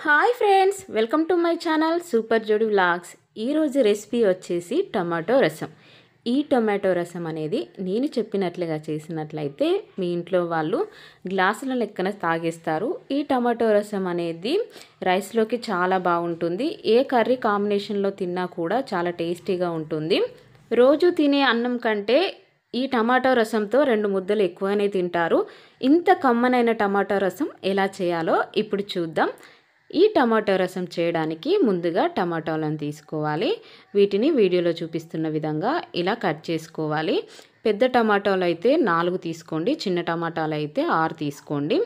Hi friends, welcome to my channel super జోడి vlogs. ఈరోజు recipe వచ్చేసి టమాటో రసం. ఈ టమాటో రసం అనేది నేను చెప్పినట్లుగా చేసినట్లయితే మీ ఇంట్లో వాళ్ళు గ్లాసుల లెక్కన తాగేస్తారు. ఈ టమాటో రసం అనేది రైస్లోకి చాలా బాగుంటుంది. ఏ కర్రీ కాంబినేషన్లో తిన్నా కూడా చాలా టేస్టీగా ఉంటుంది. రోజు తినే అన్నం కంటే ఈ టమాటో రసంతో 2 ముద్దలు ఎక్కువనే తింటారు. ఇంత కమ్మనైన టమాటో రసం ఎలా చేయాలో ఇప్పుడు చూద్దాం. ఈ టమాటో రసం చేయడానికి ముందుగా టమాటాలను తీసుకోవాలి. వీటిని వీడియోలో చూపిస్తున్న విధంగా ఇలా కట్ చేసుకోవాలి. పెద్ద టమాటాలు అయితే 4 తీసుకోండి, చిన్న టమాటాలు అయితే 6 తీసుకోండి.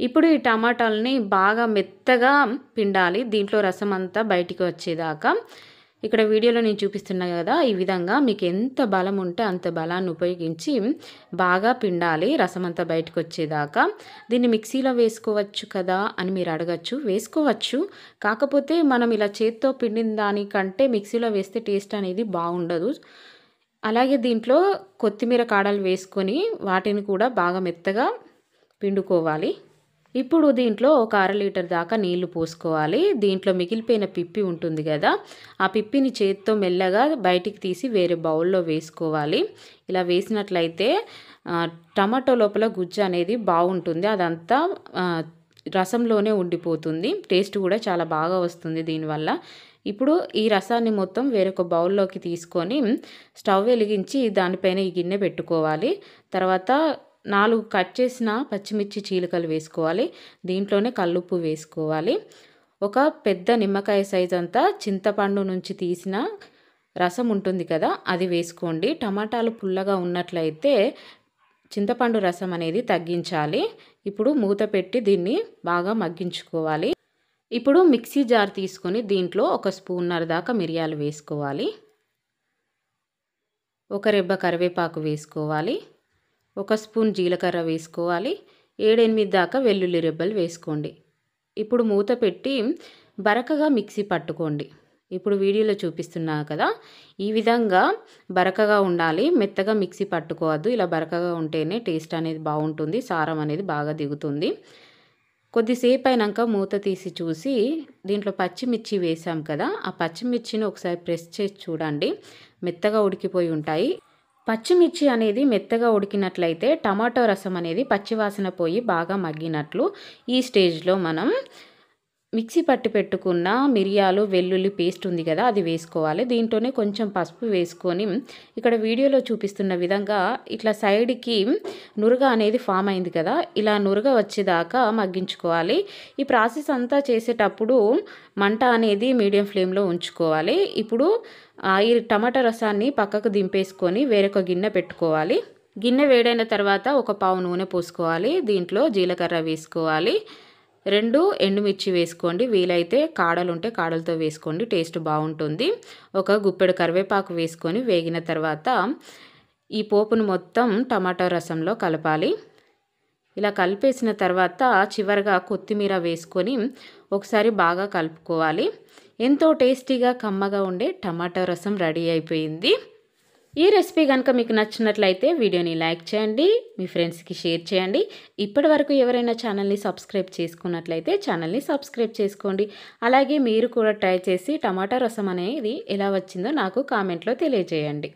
ఇప్పుడు ఈ టమాటాలని బాగా మెత్తగా పిండాలి, దీంట్లో రసం అంతా బయటికి వచ్చేదాకా. ఇక్కడ వీడియోలో నేను చూపిస్తున్నా కదా, ఈ విధంగా మీకు ఎంత బలం ఉంటే అంత బలాన్ని ఉపయోగించి బాగా పిండాలి రసం అంతా బయటకు వచ్చేదాకా. దీన్ని మిక్సీలో వేసుకోవచ్చు కదా అని మీరు అడగచ్చు. వేసుకోవచ్చు, కాకపోతే మనం ఇలా చేత్తో పిండిన దానికంటే మిక్సీలో వేస్తే టేస్ట్ అనేది బాగుండదు. అలాగే దీంట్లో కొత్తిమీర కాడలు వేసుకొని వాటిని కూడా బాగా మెత్తగా పిండుకోవాలి. ఇప్పుడు దీంట్లో ఒక 1/2 లీటర్ దాకా నీళ్లు పోసుకోవాలి. దీంట్లో మిగిలిపోయిన పిప్పి ఉంటుంది కదా, ఆ పిప్పిని చేత్తో మెల్లగా బయటికి తీసి వేరే బౌల్లో వేసుకోవాలి. ఇలా వేసినట్లయితే టమాటో లోపల గుజ్జు అనేది బాగుంటుంది, అదంతా రసంలోనే ఉండిపోతుంది. టేస్ట్ కూడా చాలా బాగా వస్తుంది దీనివల్ల. ఇప్పుడు ఈ రసాన్ని మొత్తం వేరొక బౌల్లోకి తీసుకొని స్టవ్ వెలిగించి దానిపైన ఈ గిన్నె పెట్టుకోవాలి. తర్వాత 4 కట్ చేసిన పచ్చిమిర్చి చీలికలు వేసుకోవాలి. దీంట్లోనే కల్లుప్పు వేసుకోవాలి. ఒక పెద్ద నిమ్మకాయ సైజ్ అంతా చింతపండు నుంచి తీసిన రసం ఉంటుంది కదా, అది వేసుకోండి. టమాటాలు పుల్లగా ఉన్నట్లయితే చింతపండు రసం అనేది తగ్గించాలి. ఇప్పుడు మూత పెట్టి దీన్ని బాగా మగ్గించుకోవాలి. ఇప్పుడు మిక్సీ జార్ తీసుకొని దీంట్లో 1 స్పూన్నర దాకా మిరియాలు వేసుకోవాలి. 1 రెబ్బ కరివేపాకు వేసుకోవాలి. 1 స్పూన్ జీలకర్ర వేసుకోవాలి. 7-8 దాకా వెల్లుల్లి రెబ్బలు వేసుకోండి. ఇప్పుడు మూత పెట్టి బరకగా మిక్సీ పట్టుకోండి. ఇప్పుడు వీడియోలో చూపిస్తున్నా కదా, ఈ విధంగా బరకగా ఉండాలి, మెత్తగా మిక్సీ పట్టుకోవద్దు. ఇలా బరకగా ఉంటేనే టేస్ట్ అనేది బాగుంటుంది, సారం అనేది బాగా దిగుతుంది. కొద్దిసేపు అయినాక మూత తీసి చూసి దీంట్లో పచ్చిమిర్చి వేసాం కదా, ఆ పచ్చిమిర్చిని ఒకసారి ప్రెస్ చేసి చూడండి, మెత్తగా ఉడికిపోయి ఉంటాయి. పచ్చిమిర్చి అనేది మెత్తగా ఉడికినట్లయితే టమాటో రసం అనేది పచ్చివాసన పోయి బాగా మగ్గినట్లు. ఈ స్టేజ్లో మనం మిక్సీ పట్టి పెట్టుకున్న మిరియాలు వెల్లుల్లి పేస్ట్ ఉంది కదా, అది వేసుకోవాలి. దీంట్లోనే కొంచెం పసుపు వేసుకొని ఇక్కడ వీడియోలో చూపిస్తున్న విధంగా ఇట్లా సైడ్కి నురగ అనేది ఫామ్ అయింది కదా, ఇలా నురగ వచ్చేదాకా మగ్గించుకోవాలి. ఈ ప్రాసెస్ అంతా చేసేటప్పుడు మంట అనేది మీడియం ఫ్లేమ్లో ఉంచుకోవాలి. ఇప్పుడు ఈ టమాటా రసాన్ని పక్కకు దింపేసుకొని వేరొక గిన్నె పెట్టుకోవాలి. గిన్నె వేడైన తర్వాత 1 పావు నూనె పోసుకోవాలి. దీంట్లో జీలకర్ర వేసుకోవాలి. 2 ఎండుమిర్చి వేసుకోండి. వీలైతే కాడలు ఉంటే కాడలతో వేసుకోండి, టేస్ట్ బాగుంటుంది. 1 గుప్పెడు కరివేపాకు వేసుకొని వేగిన తర్వాత ఈ పోపును మొత్తం టమాటో రసంలో కలపాలి. ఇలా కలిపేసిన తర్వాత చివరగా కొత్తిమీర వేసుకొని ఒకసారి బాగా కలుపుకోవాలి. ఎంతో టేస్టీగా కమ్మగా ఉండే టమాటో రసం రెడీ అయిపోయింది. ఈ రెసిపీ కనుక మీకు నచ్చినట్లయితే వీడియోని లైక్ చేయండి, మీ ఫ్రెండ్స్కి షేర్ చేయండి. ఇప్పటి వరకు ఎవరైనా ఛానల్ని సబ్స్క్రైబ్ చేసుకున్నట్లయితే ఛానల్ని సబ్స్క్రైబ్ చేసుకోండి. అలాగే మీరు కూడా ట్రై చేసి టమాటా రసం అనేది ఎలా వచ్చిందో నాకు కామెంట్లో తెలియజేయండి.